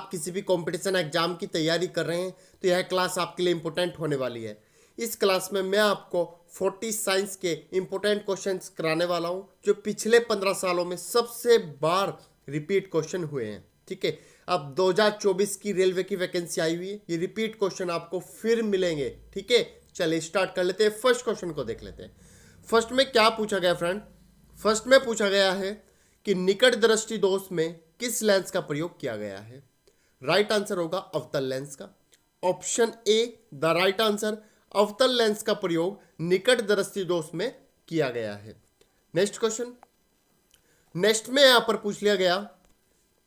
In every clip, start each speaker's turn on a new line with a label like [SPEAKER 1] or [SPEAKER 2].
[SPEAKER 1] आप किसी भी कंपटीशन एग्जाम की तैयारी कर रहे हैं तो यह क्लास आपके लिए इंपॉर्टेंट होने वाली है। इस क्लास में मैं आपको 40 साइंस के इंपॉर्टेंट क्वेश्चंस कराने वाला हूं जो पिछले 15 सालों में सबसे बार रिपीट क्वेश्चन हुए हैं। ठीक है, अब 2024 की रेलवे की वैकेंसी आई हुई है, ये रिपीट क्वेश्चन आपको फिर मिलेंगे। ठीक है, चलिए स्टार्ट कर लेते हैं। फर्स्ट क्वेश्चन को देख लेते हैं। फर्स्ट में क्या पूछा गया फ्रेंड? फर्स्ट में पूछा गया है कि निकट दृष्टि दोष में किस लेंस का प्रयोग किया गया है? राइट आंसर होगा अवतल लेंस का। Option A the right answer, अवतल लेंस का प्रयोग निकट दृष्टि दोष में किया गया है। नेक्स्ट क्वेश्चन, नेक्स्ट में यहां पर पूछ लिया गया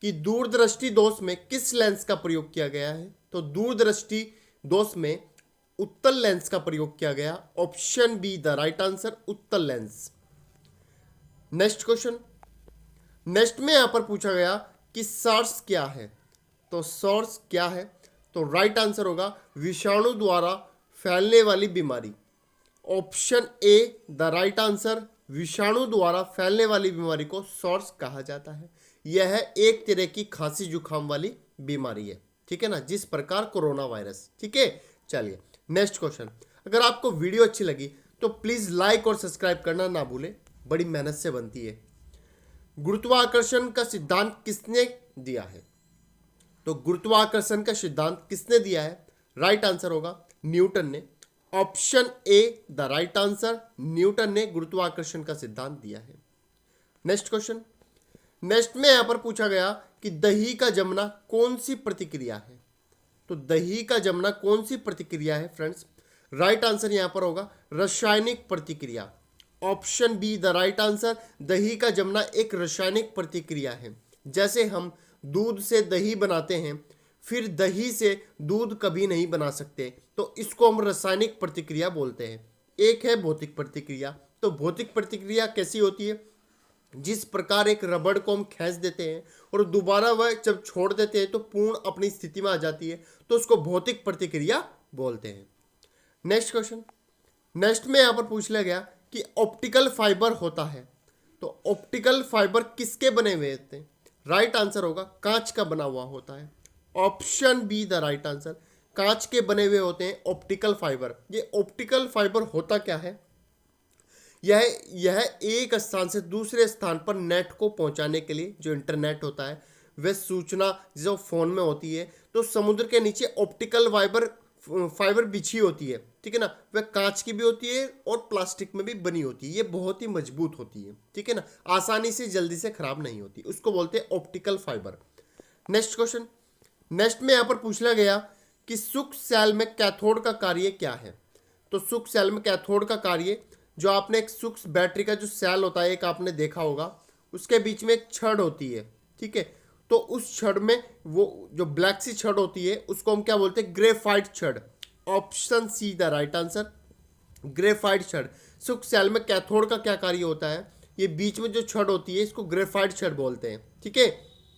[SPEAKER 1] कि दूरदृष्टि दोष में किस लेंस का प्रयोग किया गया है? तो दूरदृष्टि दोष में उत्तल लेंस का प्रयोग किया गया। Option B the right answer, उत्तल लेंस। नेक्स्ट क्वेश्चन, नेक्स्ट में यहां पर पूछा गया कि सार्स क्या है? तो सार्स क्या है? तो राइट आंसर होगा विषाणु द्वारा फैलने वाली बीमारी। Option A the right answer, विषाणु द्वारा फैलने वाली बीमारी को सार्स कहा जाता है। यह एक तरह की खांसी जुकाम वाली बीमारी है, ठीक है ना, जिस प्रकार कोरोना वायरस। ठीक है, चलिए नेक्स्ट क्वेश्चन। अगर आपको वीडियो अच्छी लगी तो प्लीज लाइक और सब्सक्राइब करना ना भूलें, बड़ी मेहनत से बनती है। गुरुत्वाकर्षण का सिद्धांत किसने दिया है? तो गुरुत्वाकर्षण का सिद्धांत किसने दिया है? राइट आंसर होगा न्यूटन ने। Option A the right answer, Newton ने गुरुत्वाकर्षण का सिद्धांत दिया है। नेक्स्ट क्वेश्चन, नेक्स्ट में यहां पर पूछा गया कि दही का जमना कौन सी प्रतिक्रिया है? तो दही का जमना कौन सी प्रतिक्रिया है फ्रेंड्स? राइट आंसर यहां पर होगा रासायनिक प्रतिक्रिया। Option B the right answer, दही का जमना एक रासायनिक प्रतिक्रिया है। जैसे हम दूध से दही बनाते हैं, फिर दही से दूध कभी नहीं बना सकते, तो इसको हम रासायनिक प्रतिक्रिया बोलते हैं। एक है भौतिक प्रतिक्रिया। तो भौतिक प्रतिक्रिया कैसी होती है? जिस प्रकार एक रबड़ को हम खींच देते हैं और दोबारा वह जब छोड़ देते हैं तो पूर्ण अपनी स्थिति में आ जाती है, तो उसको भौतिक प्रतिक्रिया बोलते हैं। नेक्स्ट क्वेश्चन, नेक्स्ट में यहां पर पूछ लिया गया कि ऑप्टिकल फाइबर होता है, तो ऑप्टिकल फाइबर किसके बने हुए होते हैं? राइट आंसर होगा कांच का बना हुआ होता है। Option B the right answer, कांच के बने हुए होते हैं ऑप्टिकल फाइबर। ये ऑप्टिकल फाइबर होता क्या है? यह एक स्थान से दूसरे स्थान पर नेट को पहुंचाने के लिए, जो इंटरनेट होता है, वह सूचना जो फोन में होती है, तो समुद्र के नीचे ऑप्टिकल फाइबर बिछी होती है, ठीक है ना। वह कांच की भी होती है और प्लास्टिक में भी बनी होती है। ये बहुत ही मजबूत होती है, ठीक है ना, आसानी से जल्दी से खराब नहीं होती, उसको बोलते हैं optical fibre. Next question, next में यहां पर पूछ लिया गया कि सूक्ष्म सेल में कैथोड का कार्य क्या है? तो सूक्ष्म सेल में कैथोड का कार्य, जो आपने एक सूक्ष्म बैटरी का जो सेल होता है एक आपने देखा होगा, उसके बीच में एक छड़ होती है, ठीक है, तो उस छड़ में वो जो ब्लैक सी छड़ होती है उसको हम क्या बोलते हैं? ग्रेफाइट छड़। Option C the right answer, graphite छड़। सूक्ष्म सेल में कैथोड का क्या कार्य होता है? ये बीच में जो छड़ होती है इसको ग्रेफाइट छड़ बोलते हैं। ठीक है,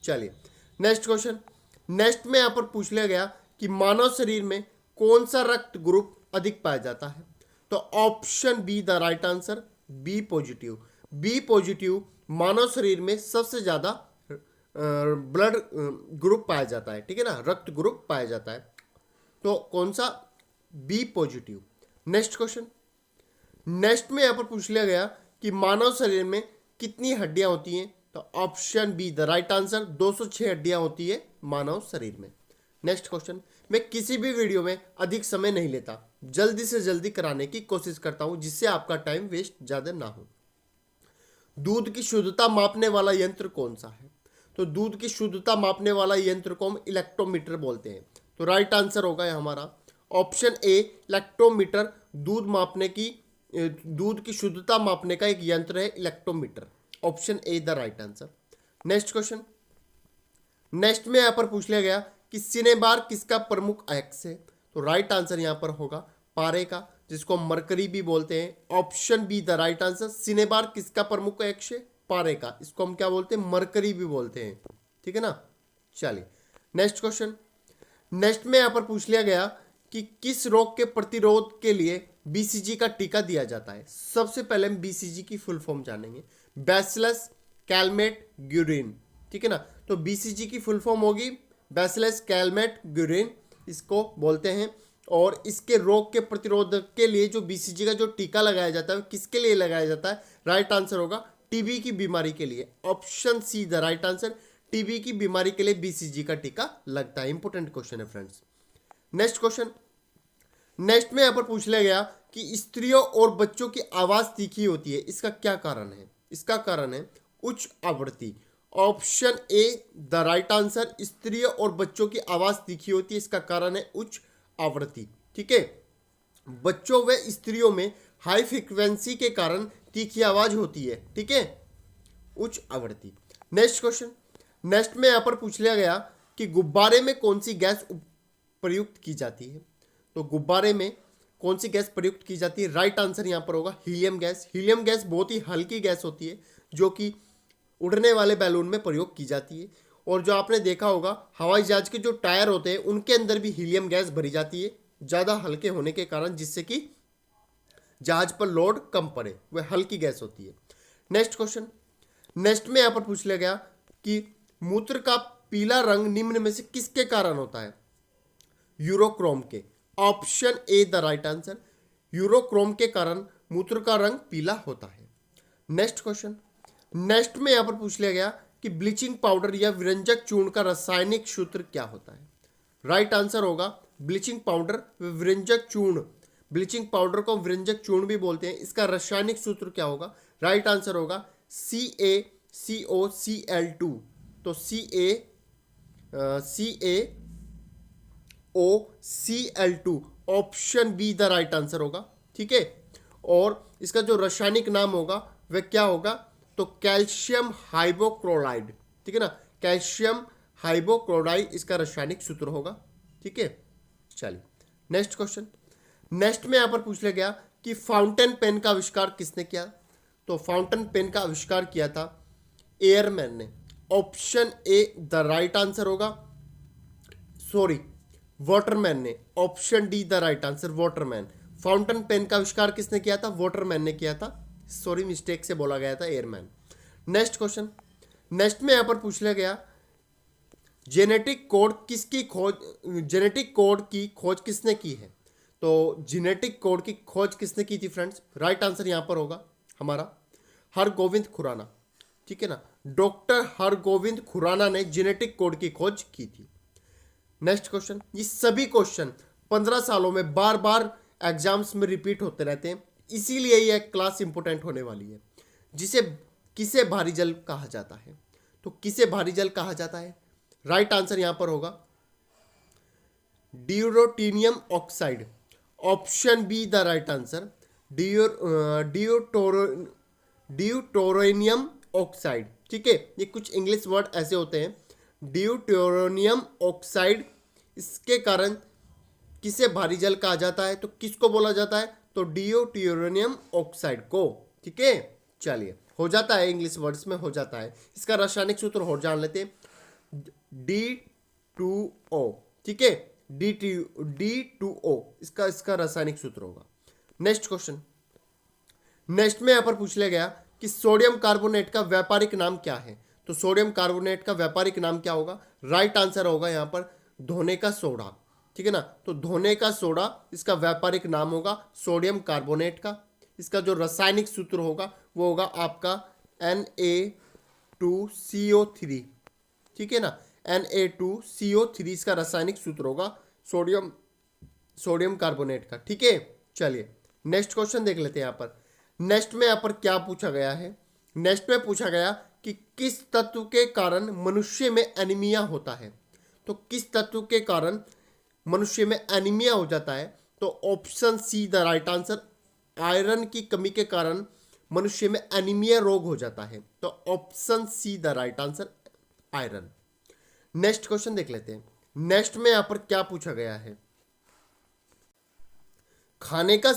[SPEAKER 1] चलिए नेक्स्ट क्वेश्चन। नेक्स्ट में यहां पर पूछ लिया गया कि मानव शरीर में कौन सा रक्त ग्रुप अधिक पाया जाता है? तो option B the right answer, B positive. B positive मानव शरीर में सबसे ज्यादा ब्लड ग्रुप पाया जाता है, ठीक है ना, रक्त ग्रुप पाया जाता है। तो कौन सा? B positive. Next question, next में यहां पर पूछ लिया गया कि मानव शरीर में कितनी हड्डियां होती हैं? तो option B the right answer, 206 हड्डियां होती है मानव शरीर में। नेक्स्ट क्वेश्चन, मैं किसी भी वीडियो में अधिक समय नहीं लेता, जल्दी से जल्दी कराने की कोशिश करता हूं जिससे आपका टाइम वेस्ट ज्यादा ना हो। दूध की शुद्धता मापने वाला यंत्र कौन सा है? तो दूध की शुद्धता मापने वाला यंत्र को हम इलेक्ट्रोमीटर बोलते हैं। तो राइट आंसर होगा हमारा ऑप्शन ए, इलेक्ट्रोमीटर। दूध की शुद्धता मापने का एक यंत्र है electrometer. Option A the right answer. Next question, next में यहां पर पूछ लिया गया कि सिनेबार किसका प्रमुख अयस्क है? तो राइट आंसर यहां पर होगा पारे का, जिसको मरकरी भी बोलते हैं। Option B the right answer, cinnabar किसका प्रमुख अयस्क है? पारे का, इसको हम क्या बोलते हैं? मरकरी भी बोलते हैं, ठीक है ना। चलिए नेक्स्ट क्वेश्चन, नेक्स्ट में यहां पर पूछ लिया गया कि किस रोग के प्रतिरोध के लिए बीसीजी का टीका दिया जाता है? सबसे पहले हम बीसीजी की फुल फॉर्म जानेंगे। बैसिलस कैलमेट ग्यूरिन, ठीक है ना। तो बीसीजी की फुल फॉर्म होगी बैसिलस कैलमेट ग्यूरिन इसको बोलते हैं। और इसके रोग के प्रतिरोध के लिए जो बीसीजी का जो टीका लगाया जाता है किसके लिए लगाया जाता है? राइट आंसर होगा टीबी की बीमारी के लिए। Option C the right answer, TB की बीमारी के लिए बीसीजी का टीका लगता है। इंपॉर्टेंट क्वेश्चन है फ्रेंड्स। नेक्स्ट क्वेश्चन, नेक्स्ट में यहाँ पर पूछ लिया गया कि स्त्रियों और बच्चों की आवाज तीखी होती है, इसका क्या कारण है? इसका कारण है उच्च आवृत्ति। Option A the right answer, स्त्रियों और बच्चों की आवाज तीखी होती है, इसका कारण है उच्च आवृत्ति। ठीक है, बच्चों व स्त्रियों में हाई फ्रीक्वेंसी के कारण तीखी आवाज होती है। ठीक है, उच्च आवृत्ति। नेक्स्ट क्वेश्चन, नेक्स्ट में यहां पर पूछ लिया गया कि गुब्बारे में कौन सी गैस प्रयुक्त की जाती है? तो गुब्बारे में कौन सी गैस प्रयुक्त की जाती है? राइट आंसर यहां पर होगा हीलियम गैस। हीलियम गैस बहुत ही हल्की गैस होती है जो कि उड़ने वाले बैलून में प्रयोग की जाती है। और जो आपने देखा होगा हवाई जहाज के जो टायर होते हैं उनके अंदर भी हीलियम गैस भरी जाती है ज़्यादा हल्के होने के कारण, जिससे कि जहाज पर लोड कम पड़े, वह हल्की गैस होती है। नेक्स्ट क्वेश्चन, नेक्स्ट में यहाँ पर पूछ लिया गया कि मूत्र का पीला रंग निम्न में से किसके कारण होता है? यूरोक्रोम के। Option A the right answer, urochrome के कारण मूत्र का रंग पीला होता है। नेक्स्ट क्वेश्चन, नेक्स्ट में यहां पर पूछ लिया गया कि ब्लीचिंग पाउडर या विरंजक चूर्ण का रासायनिक सूत्र क्या होता है? राइट आंसर होगा ब्लीचिंग पाउडर व विरंजक चूर्ण। ब्लीचिंग पाउडर को विरंजक चूर्ण भी बोलते हैं, इसका रासायनिक सूत्र क्या होगा? राइट आंसर होगा CaCO-Cl2। तो CaCO-Cl2 option B the right answer होगा। ठीक है, और इसका जो रासायनिक नाम होगा वह क्या होगा? तो कैल्शियम हाइपोक्लोराइड। ठीक है ना, कैल्शियम हाइपोक्लोराइड इसका रासायनिक सूत्र होगा। ठीक है, चलिए नेक्स्ट क्वेश्चन, नेक्स्ट में यहां पर पूछ लिया गया कि फाउंटेन पेन का आविष्कार किसने किया? तो फाउंटेन पेन का आविष्कार किया था एयरमैन ने। Option A the right answer होगा, सॉरी वाटरमैन ने। Option D the right answer, waterman. Fountain pen का आविष्कार किसने किया था? वाटरमैन ने किया था, सॉरी मिस्टेक से बोला गया था एयरमैन। नेक्स्ट क्वेश्चन, नेक्स्ट में यहां पर पूछ लिया गया जेनेटिक कोड की खोज किसने की है? तो जेनेटिक कोड की खोज किसने की थी फ्रेंड्स? राइट आंसर यहां पर होगा हमारा हरगोविंद खुराना। ठीक है ना, डॉक्टर हरगोविंद खुराना ने जेनेटिक कोड की खोज की थी। नेक्स्ट क्वेश्चन, ये सभी क्वेश्चन 15 सालों में बार बार एग्जाम्स में रिपीट होते रहते हैं, इसीलिए यह क्लास इंपोर्टेंट होने वाली है। जिसे किसे भारी जल कहा जाता है? तो किसे भारी जल कहा जाता है? राइट आंसर यहां पर होगा deuterium oxide. Option B the right answer, deuterium oxide. ठीक है, ये कुछ इंग्लिश वर्ड ऐसे होते हैं, ड्यूटोरोनियम ऑक्साइड। इसके कारण किसे भारी जल कहा जाता है? तो किसको बोला जाता है? तो ड्यूटोरोनियम ऑक्साइड को। ठीक है, चलिए हो जाता है, इंग्लिश वर्ड्स में हो जाता है। इसका रासायनिक सूत्र हो जान लेते हैं, D2O। ठीक है, D2O इसका रासायनिक सूत्र होगा। नेक्स्ट क्वेश्चन, नेक्स्ट में यहां पर पूछ लिया गया कि सोडियम कार्बोनेट का व्यापारिक नाम क्या है? तो सोडियम कार्बोनेट का व्यापारिक नाम क्या होगा? राइट आंसर होगा यहां पर धोने का सोडा। ठीक है ना, तो धोने का सोडा इसका व्यापारिक नाम होगा सोडियम कार्बोनेट का। इसका जो रासायनिक सूत्र होगा वो होगा आपका Na2CO3। ठीक है ना, Na2CO3 इसका रासायनिक सूत्र होगा सोडियम कार्बोनेट का। ठीक है, चलिए नेक्स्ट क्वेश्चन देख लेते हैं। यहाँ पर नेक्स्ट में यहाँ पर क्या पूछा गया है? नेक्स्ट में पूछा गया कि किस तत्व के कारण मनुष्य में एनीमिया होता है? तो किस तत्व के कारण मनुष्य में एनीमिया हो जाता है? तो option C the right answer, iron की कमी के कारण मनुष्य में एनीमिया रोग हो जाता है। तो option C the right answer, iron. Next question देख लेते हैं। नेक्स्ट में यहां पर क्या पूछा गया है? खाने का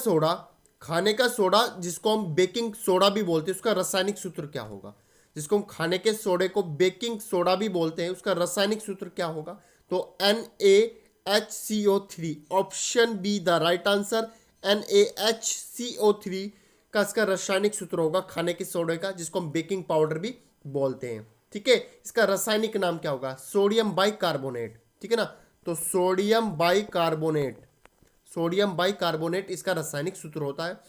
[SPEAKER 1] सोडा जिसको हम बेकिंग सोडा भी बोलते हैं, उसका रासायनिक सूत्र क्या होगा? जिसको हम खाने के सोडे को बेकिंग सोडा भी बोलते हैं, उसका रासायनिक सूत्र क्या होगा? तो NaHCO3। Option B the right answer, NaHCO3 का इसका रासायनिक सूत्र होगा खाने के सोडे का, जिसको हम बेकिंग पाउडर भी बोलते हैं। ठीक है, इसका रासायनिक नाम क्या होगा? Sodium bicarbonate. ठीक है ना। तो सोडियम बाइकार्बोनेट, सोडियम बाइकार्बोनेट इसका रासायनिक सूत्र होता है।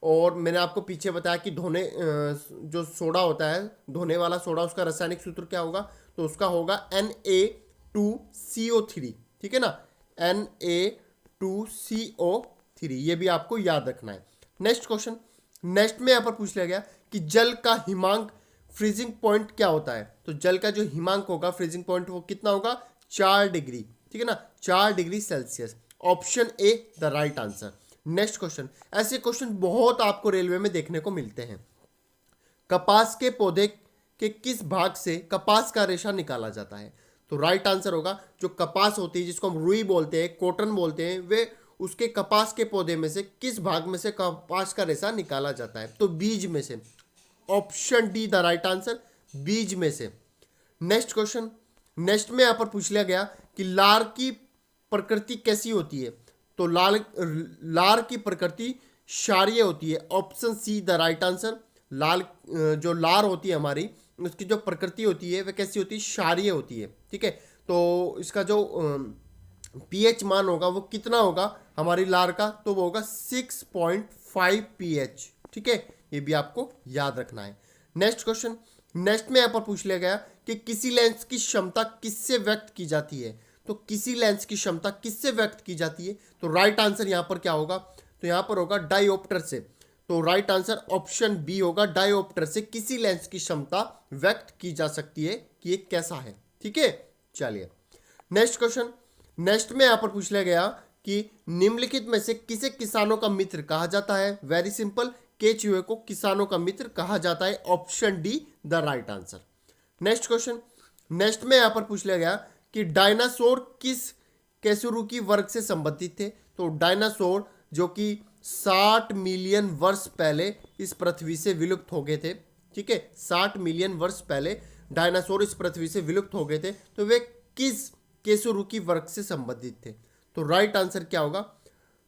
[SPEAKER 1] और मैंने आपको पीछे बताया कि जो सोडा होता है, धोने वाला सोडा, उसका रासायनिक सूत्र क्या होगा, तो उसका होगा Na2CO3, ठीक है ना, Na2CO3, ये भी आपको याद रखना है। नेक्स्ट क्वेश्चन, नेक्स्ट में यहाँ पर पूछ लिया गया कि जल का हिमांक फ्रीजिंग पॉइंट क्या होता है। तो जल का जो हिमांक होगा, फ्रीजिंग पॉइंट, वो कितना होगा, 4 डिग्री, ठीक है ना, 4 degree Celsius. Option A the right answer. Next question, ऐसे क्वेश्चन बहुत आपको रेलवे में देखने को मिलते हैं। कपास के पौधे के किस भाग से कपास का रेशा निकाला जाता है। तो राइट आंसर होगा, जो कपास होती है, जिसको हम रुई बोलते हैं, कॉटन बोलते हैं, वे उसके कपास के पौधे में से किस भाग में से कपास का रेशा निकाला जाता है। तो बीज में से। Option D the right answer, बीज में से। नेक्स्ट क्वेश्चन, नेक्स्ट में यहां पर पूछ लिया गया कि लार की प्रकृति कैसी होती है। तो लार की प्रकृति क्षारीय होती है। Option C the right answer. जो लार होती है हमारी, उसकी जो प्रकृति होती है वह कैसी होती है, क्षारीय होती है, ठीक है। तो इसका जो पीएच मान होगा वो कितना होगा हमारी लार का, तो वो होगा 6.5 पीएच, ठीक है, ये भी आपको याद रखना है। नेक्स्ट क्वेश्चन, नेक्स्ट में यहाँ पर पूछ लिया गया कि किसी लेंस की क्षमता किससे व्यक्त की जाती है। तो किसी लेंस की क्षमता किससे व्यक्त की जाती है, तो राइट आंसर यहाँ पर क्या होगा, तो यहाँ पर होगा डायोप्टर से। तो राइट आंसर ऑप्शन बी होगा, डायोप्टर से किसी लेंस की क्षमता व्यक्त की जा सकती है कि ये कैसा है, ठीक है। चलिए नेक्स्ट क्वेश्चन, नेक्स्ट में यहाँ पर पूछ लिया गया कि निम्नलिखित में से किसे किसानों का मित्र कहा जाता है। वेरी सिंपल, केचुए को किसानों का मित्र कहा जाता है। Option D the right answer. Next question, next में यहाँ पर पूछ लिया गया कि डायनासोर किस कैसुरुकी वर्ग से संबंधित थे। तो डायनासोर जो कि 60 मिलियन वर्ष पहले इस पृथ्वी से विलुप्त हो गए थे, ठीक है, 60 मिलियन वर्ष पहले डायनासोर इस पृथ्वी से विलुप्त हो गए थे, तो वे किस कैसुरुकी वर्ग से संबंधित थे। तो राइट आंसर क्या होगा,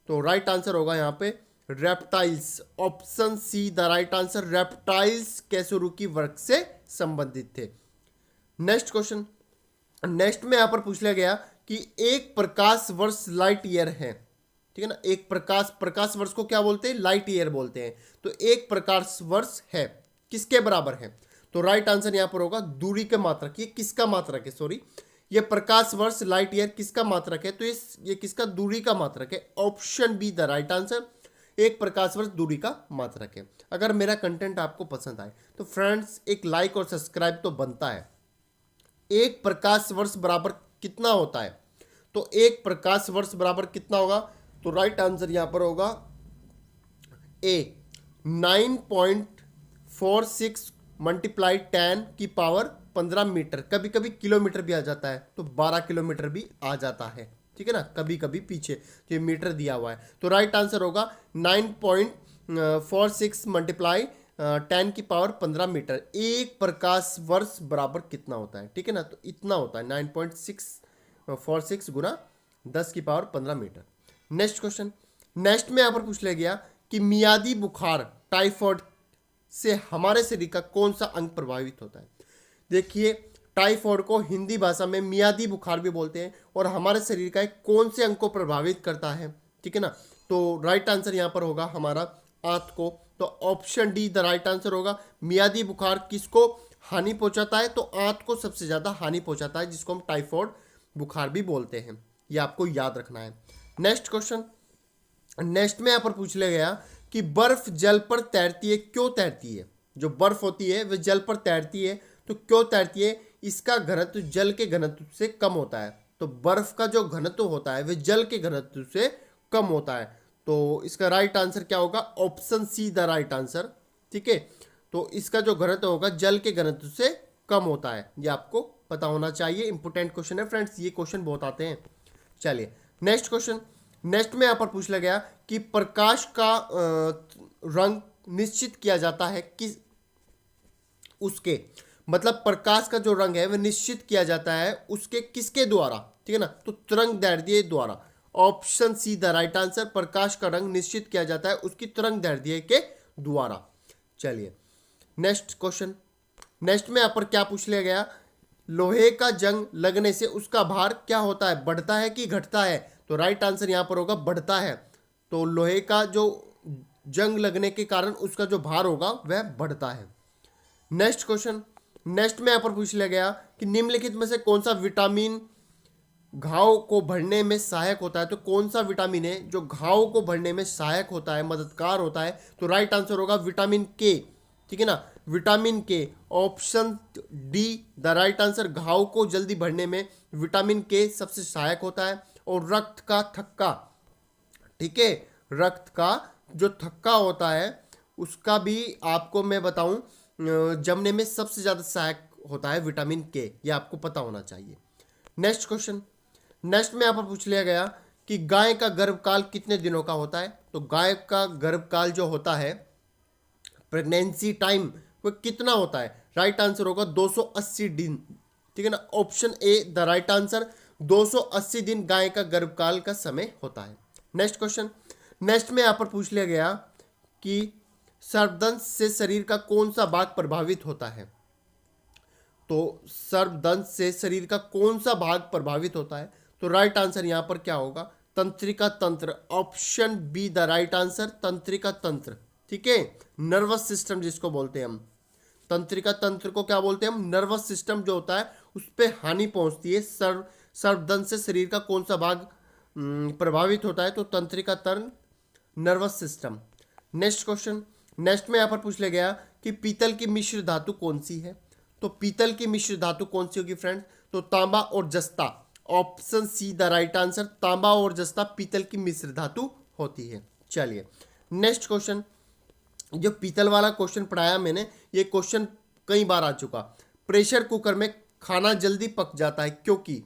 [SPEAKER 1] तो राइट आंसर होगा यहाँ पे reptiles. Option C the right answer, reptiles कैसुरुकी वर्ग से संबंधित थे। नेक्स्ट क्वेश्चन, नेक्स्ट में यहां पर पूछ लिया गया कि एक प्रकाश वर्ष लाइट ईयर है, ठीक है ना, एक प्रकाश वर्ष को क्या बोलते हैं, लाइट ईयर बोलते हैं। तो एक प्रकाश वर्ष है किसके बराबर है, तो राइट आंसर यहां पर होगा दूरी के मात्रक। ये किसका मात्रक है, सॉरी, ये प्रकाश वर्ष लाइट ईयर किसका मात्रक है, तो ये किसका, दूरी का मात्रक है। Option B the right answer, एक प्रकाश वर्ष दूरी का मात्रक है। अगर मेरा कंटेंट आपको पसंद आए तो फ्रेंड्स एक लाइक और सब्सक्राइब तो बनता है। एक प्रकाश वर्ष बराबर कितना होता है, तो एक प्रकाश वर्ष बराबर कितना होगा, तो राइट आंसर यहां पर होगा ए 9.46 मल्टीप्लाई 10 की पावर 15 मीटर। कभी कभी किलोमीटर भी आ जाता है, तो 12 किलोमीटर भी आ जाता है, ठीक है ना, कभी कभी पीछे तो ये मीटर दिया हुआ है। तो राइट आंसर होगा 9.46 मल्टीप्लाई 10 की पावर 15 मीटर। एक प्रकाश वर्ष बराबर कितना होता है, ठीक है ना, तो इतना होता है 9.46 गुना 10 की power 15 metre. Next question, next में यहाँ पर पूछ लिया गया कि मियादी बुखार टाइफाइड से हमारे शरीर का कौन सा अंग प्रभावित होता है। देखिए टाइफाइड को हिंदी भाषा में मियादी बुखार भी बोलते हैं, और हमारे शरीर का एक कौन से अंग को प्रभावित करता है, ठीक है ना, तो राइट आंसर यहाँ पर होगा हमारा आंत को। तो option D the right answer होगा। मियादी बुखार किसको हानि पहुंचाता है, तो आंत को सबसे ज्यादा हानि पहुंचाता है, जिसको हम टाइफाइड बुखार भी बोलते हैं, ये आपको याद रखना है। नेक्स्ट क्वेश्चन, नेक्स्ट में यहाँ पर पूछ लिया गया कि बर्फ जल पर तैरती है, क्यों तैरती है। जो बर्फ होती है वह जल पर तैरती है, तो क्यों तैरती है, इसका घनत्व जल के घनत्व से कम होता है। तो बर्फ का जो घनत्व होता है वह जल के घनत्व से कम होता है। तो इसका राइट आंसर क्या होगा, option C the right answer, ठीक है। तो इसका जो घनत्व होगा जल के घनत्व से कम होता है, ये आपको पता होना चाहिए। इंपोर्टेंट क्वेश्चन है फ्रेंड्स, ये क्वेश्चन बहुत आते हैं। चलिए नेक्स्ट क्वेश्चन, नेक्स्ट में यहाँ पर पूछ लिया गया कि प्रकाश का रंग निश्चित किया जाता है किस, उसके मतलब प्रकाश का जो रंग है वह निश्चित किया जाता है उसके किसके द्वारा, ठीक है ना, तो तरंगदैर्ध्य द्वारा। Option C the right answer, प्रकाश का रंग निश्चित किया जाता है उसकी तरंगदैर्ध्य के द्वारा। चलिए नेक्स्ट क्वेश्चन, नेक्स्ट में यहाँ पर क्या पूछ लिया गया, लोहे का जंग लगने से उसका भार क्या होता है, बढ़ता है कि घटता है? तो राइट आंसर यहाँ पर होगा बढ़ता है। तो लोहे का जो जंग लगने के कारण उसका जो भार होगा वह बढ़ता है। नेक्स्ट क्वेश्चन, नेक्स्ट में यहाँ पर पूछ लिया गया कि निम्नलिखित में से कौन सा विटामिन घाव को भरने में सहायक होता है? तो कौन सा विटामिन है जो घाव को भरने में सहायक होता है, मददगार होता है? तो राइट आंसर होगा विटामिन के। ठीक है ना, विटामिन के, option D the right answer. घाव को जल्दी भरने में विटामिन के सबसे सहायक होता है। और रक्त का थक्का, ठीक है, रक्त का जो थक्का होता है उसका भी आपको मैं बताऊं जमने में सबसे ज़्यादा सहायक होता है विटामिन के, ये आपको पता होना चाहिए। नेक्स्ट क्वेश्चन, नेक्स्ट में यहाँ पर पूछ लिया गया कि गाय का गर्भकाल कितने दिनों का होता है? तो गाय का गर्भकाल जो होता है, प्रेगनेंसी टाइम, वो कितना होता है? राइट आंसर होगा 280 दिन। ठीक है ना, option A the right answer, 280 दिन गाय का गर्भकाल का समय होता है। नेक्स्ट क्वेश्चन, नेक्स्ट में यहाँ पर पूछ लिया गया कि सर्पदंश से शरीर का कौन सा भाग प्रभावित होता है? तो सर्पदंश से शरीर का कौन सा भाग प्रभावित होता है? तो राइट आंसर यहाँ पर क्या होगा? तंत्रिका तंत्र, option B the right answer, तंत्रिका तंत्र। ठीक है, नर्वस सिस्टम जिसको बोलते हैं हम, तंत्रिका तंत्र को क्या बोलते हैं हम? नर्वस सिस्टम जो होता है उस पर हानि पहुंचती है। सर्पदंश से शरीर का कौन सा भाग प्रभावित होता है? तो तंत्रिका तंत्र, nervous system. Next question, next में यहाँ पर पूछ लिया गया कि पीतल की मिश्र धातु कौन सी है? तो पीतल की मिश्र धातु कौन सी होगी फ्रेंड्स? तो तांबा और जस्ता, option C the right answer, तांबा और जस्ता पीतल की मिश्र धातु होती है। चलिए नेक्स्ट क्वेश्चन, जो पीतल वाला क्वेश्चन पढ़ाया मैंने, ये क्वेश्चन कई बार आ चुका। प्रेशर कुकर में खाना जल्दी पक जाता है क्योंकि,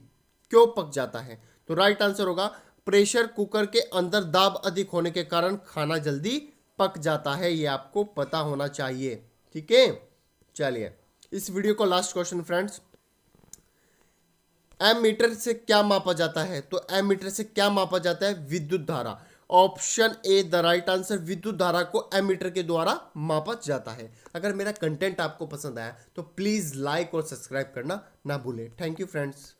[SPEAKER 1] क्यों पक जाता है? तो राइट आंसर होगा प्रेशर कुकर के अंदर दाब अधिक होने के कारण खाना जल्दी पक जाता है, ये आपको पता होना चाहिए। ठीक है, चलिए इस वीडियो को लास्ट क्वेश्चन फ्रेंड्स, एमीटर से क्या मापा जाता है? तो एमीटर से क्या मापा जाता है? विद्युत धारा, option A the right answer, विद्युत धारा को एमीटर के द्वारा मापा जाता है। अगर मेरा कंटेंट आपको पसंद आया तो प्लीज़ लाइक और सब्सक्राइब करना ना भूलें। Thank you friends.